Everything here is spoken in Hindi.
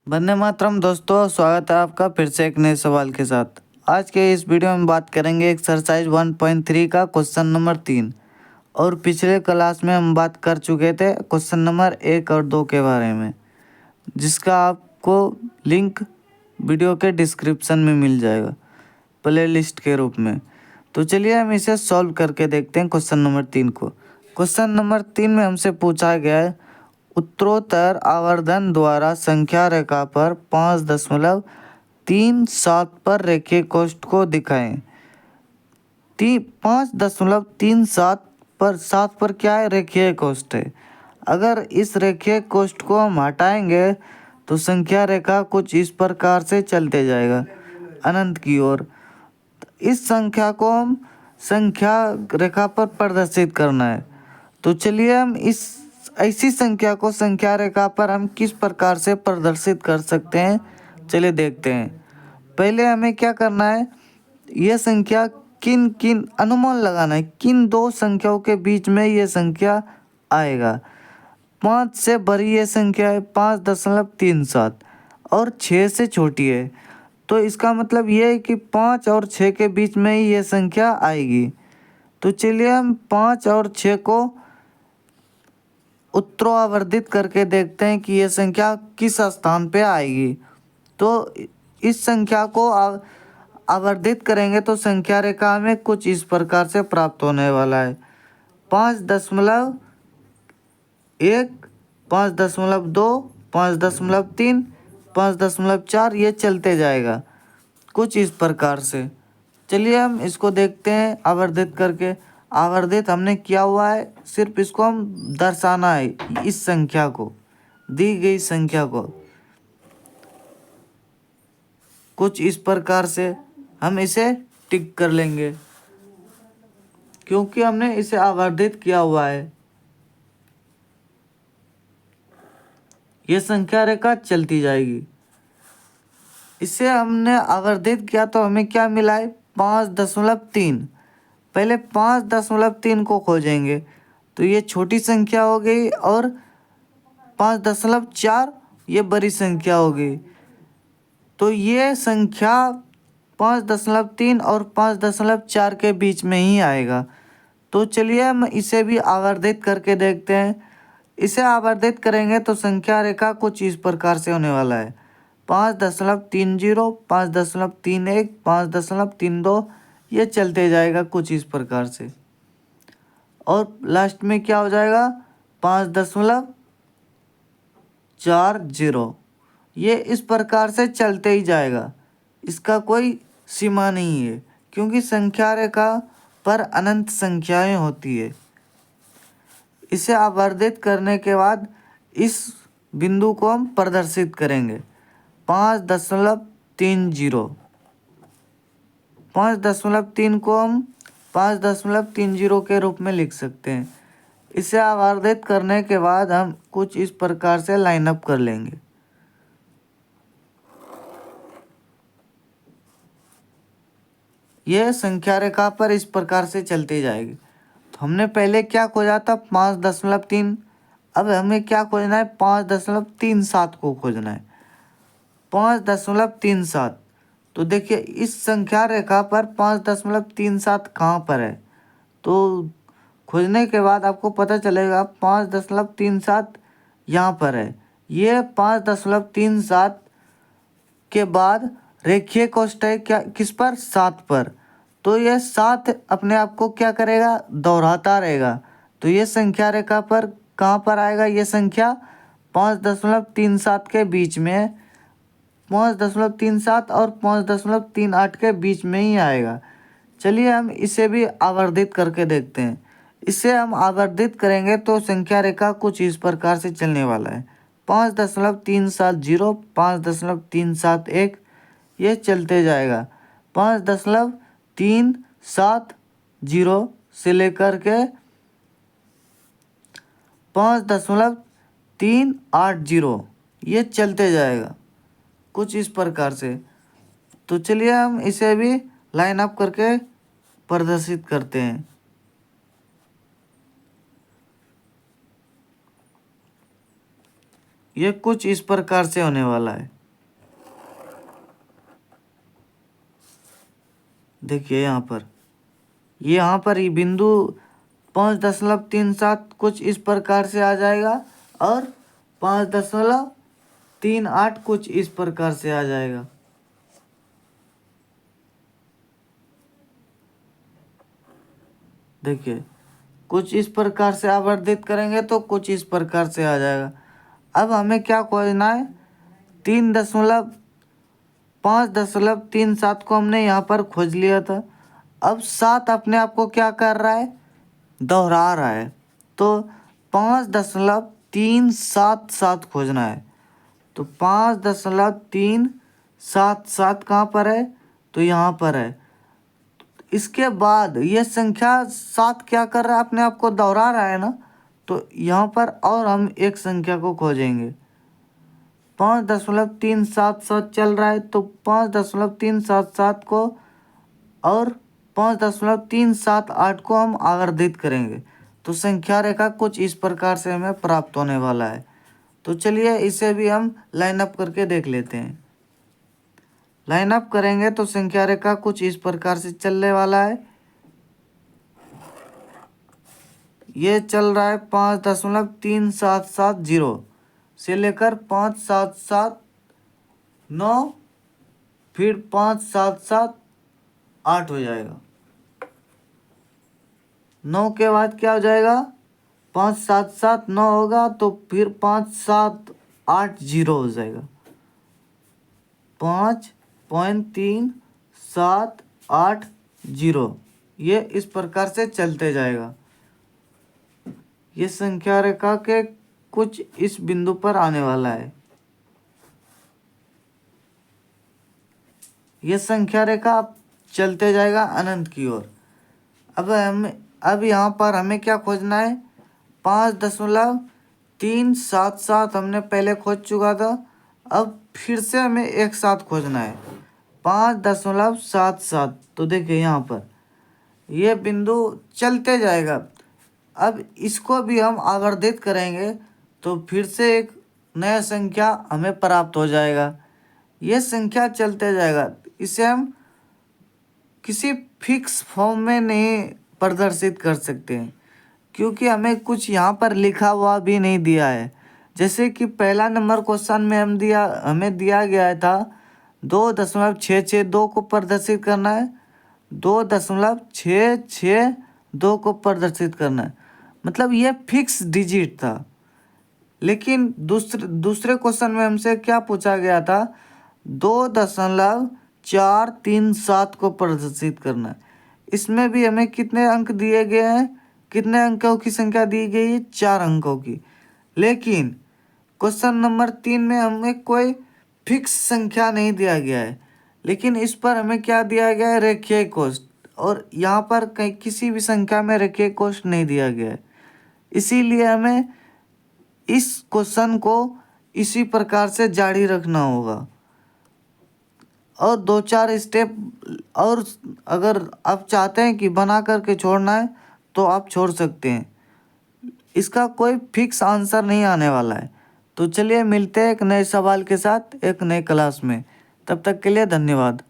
वंदे मातरम दोस्तों, स्वागत है आपका फिर से एक नए सवाल के साथ। आज के इस वीडियो में बात करेंगे एक्सरसाइज 1.3 का क्वेश्चन नंबर 3। और पिछले क्लास में हम बात कर चुके थे क्वेश्चन नंबर 1 और 2 के बारे में, जिसका आपको लिंक वीडियो के डिस्क्रिप्शन में मिल जाएगा प्ले लिस्ट के रूप में। तो चलिए हम इसे सॉल्व करके देखते हैं क्वेश्चन नंबर 3 को। क्वेश्चन नंबर 3 में हमसे पूछा गया है, उत्तरोत्तर आवर्धन द्वारा संख्या रेखा पर 5.37 पर रेखीय कोष्ठ को दिखाएं। 5.37 पर 7 पर क्या है? रेखीय कोष्ठ है। अगर इस रेखीय कोष्ठ को हम हटाएंगे तो संख्या रेखा कुछ इस प्रकार से चलते जाएगा अनंत की ओर। इस संख्या को हम संख्या रेखा पर प्रदर्शित करना है। तो चलिए हम इस ऐसी संख्या को संख्या रेखा पर हम किस प्रकार से प्रदर्शित कर सकते हैं, चलिए देखते हैं। पहले हमें क्या करना है, यह संख्या किन किन अनुमान लगाना है, किन दो संख्याओं के बीच में यह संख्या आएगा। 5 से बड़ी ये संख्या है 5.37 और 6 से छोटी है, तो इसका मतलब ये है कि 5 और 6 के बीच में ही यह संख्या आएगी। तो चलिए हम 5 और 6 को उत्तरोआवर्तित करके देखते हैं कि यह संख्या किस स्थान पे आएगी। तो इस संख्या को आवर्धित करेंगे तो संख्या रेखा में कुछ इस प्रकार से प्राप्त होने वाला है। 5.1, 5.2, 5.3, 5.4 ये चलते जाएगा कुछ इस प्रकार से। चलिए हम इसको देखते हैं आवर्धित करके। आवर्धित हमने किया हुआ है, सिर्फ इसको हम दर्शाना है, इस संख्या को, दी गई संख्या को कुछ इस प्रकार से हम इसे टिक कर लेंगे, क्योंकि हमने इसे आवर्धित किया हुआ है। यह संख्या रेखा चलती जाएगी। इसे हमने आवर्धित किया तो हमें क्या मिला है? 5.3। पहले 5.3 को खोजेंगे तो ये छोटी संख्या हो गई और 5.4 ये बड़ी संख्या हो गई। तो ये संख्या 5.3 और 5.4 के बीच में ही आएगा। तो चलिए हम इसे भी आवर्धित करके देखते हैं। इसे आवर्धित करेंगे तो संख्या रेखा कुछ इस प्रकार से होने वाला है। 5.30, 5.31, 5.32 ये चलते जाएगा कुछ इस प्रकार से। और लास्ट में क्या हो जाएगा? 5.40 ये इस प्रकार से चलते ही जाएगा। इसका कोई सीमा नहीं है, क्योंकि संख्या रेखा पर अनंत संख्याएं होती है। इसे आवर्धित करने के बाद इस बिंदु को हम प्रदर्शित करेंगे 5.30। 5.3 को हम 5.30 के रूप में लिख सकते हैं। इसे आवर्धित करने के बाद हम कुछ इस प्रकार से लाइन अप कर लेंगे। यह संख्या रेखा पर इस प्रकार से चलती जाएगी। तो हमने पहले क्या खोजा था? 5.3। अब हमें क्या खोजना है? 5.37 को खोजना है। 5.37। तो देखिए इस संख्या रेखा पर 5.37 कहाँ पर है? तो खोजने के बाद आपको पता चलेगा 5.37 यहाँ पर है। ये 5.37 के बाद रेखीय कोष्ठ है क्या, किस पर? 7 पर। तो ये 7 अपने आप को क्या करेगा? दोहराता रहेगा। तो ये संख्या रेखा पर कहाँ पर आएगा? ये संख्या 5.37 के बीच में, 5.37 और 5.38 के बीच में ही आएगा। चलिए हम इसे भी आवर्धित करके देखते हैं। इसे हम आवर्धित करेंगे तो संख्या रेखा कुछ इस प्रकार से चलने वाला है। 5.370, 5.371 ये चलते जाएगा। 5.370 से लेकर के 5.380 ये चलते जाएगा कुछ इस प्रकार से। तो चलिए हम इसे भी लाइन अप करके प्रदर्शित करते हैं। ये कुछ इस प्रकार से होने वाला है। देखिए यहाँ पर ये बिंदु 5.37 कुछ इस प्रकार से आ जाएगा और 5.38 कुछ इस प्रकार से आ जाएगा। देखिए कुछ इस प्रकार से आवर्धित करेंगे तो कुछ इस प्रकार से आ जाएगा। अब हमें क्या खोजना है, 5.37 को हमने यहाँ पर खोज लिया था। अब 7 अपने आप को क्या कर रहा है, दोहरा रहा है, तो 5.377 खोजना है। तो 5.377 कहाँ पर है, तो यहाँ पर है। इसके बाद ये संख्या 7 क्या कर रहा है, अपने आप को दोहरा रहा है ना, तो यहाँ पर और हम एक संख्या को खोजेंगे। 5.377 चल रहा है, तो 5.377 को और 5.378 को हम आवर्धित करेंगे तो संख्या रेखा कुछ इस प्रकार से हमें प्राप्त होने वाला है। तो चलिए इसे भी हम लाइन अप करके देख लेते हैं। लाइन अप करेंगे तो संख्या रेखा कुछ इस प्रकार से चलने वाला है। ये चल रहा है 5.3770 से लेकर 5.779 फिर 5.778 हो जाएगा। 9 के बाद क्या हो जाएगा, 5.779 होगा तो फिर 5.780 हो जाएगा। 5.380 ये इस प्रकार से चलते जाएगा। ये संख्या रेखा के कुछ इस बिंदु पर आने वाला है। ये संख्या रेखा अब चलते जाएगा अनंत की ओर। अब यहाँ पर हमें क्या खोजना है, 5.377 हमने पहले खोज चुका था। अब फिर से हमें एक साथ खोजना है 5.77। तो देखिए यहाँ पर ये बिंदु चलते जाएगा। अब इसको भी हम आवर्धित करेंगे तो फिर से एक नया संख्या हमें प्राप्त हो जाएगा। ये संख्या चलते जाएगा, इसे हम किसी फिक्स फॉर्म में नहीं प्रदर्शित कर सकते हैं क्योंकि हमें कुछ यहाँ पर लिखा हुआ भी नहीं दिया है। जैसे कि पहला नंबर क्वेश्चन में हमें दिया गया था 2.662 को प्रदर्शित करना है, 2.662 को प्रदर्शित करना है, मतलब ये फिक्स डिजिट था। लेकिन दूसरे क्वेश्चन में हमसे क्या पूछा गया था, 2.437 को प्रदर्शित करना है। इसमें भी हमें कितने अंक दिए गए हैं, कितने अंकों की संख्या दी गई है, 4 अंकों की। लेकिन क्वेश्चन नंबर 3 में हमें कोई फिक्स संख्या नहीं दिया गया है, लेकिन इस पर हमें क्या दिया गया है, रेखीय कोष्ठ, और यहाँ पर कहीं किसी भी संख्या में रेखीय कोष्ठ नहीं दिया गया है। इसीलिए हमें इस क्वेश्चन को इसी प्रकार से जारी रखना होगा और 2-4 स्टेप और अगर आप चाहते हैं कि बना करके छोड़ना है तो आप छोड़ सकते हैं। इसका कोई फिक्स आंसर नहीं आने वाला है। तो चलिए मिलते हैं एक नए सवाल के साथ एक नए क्लास में। तब तक के लिए धन्यवाद।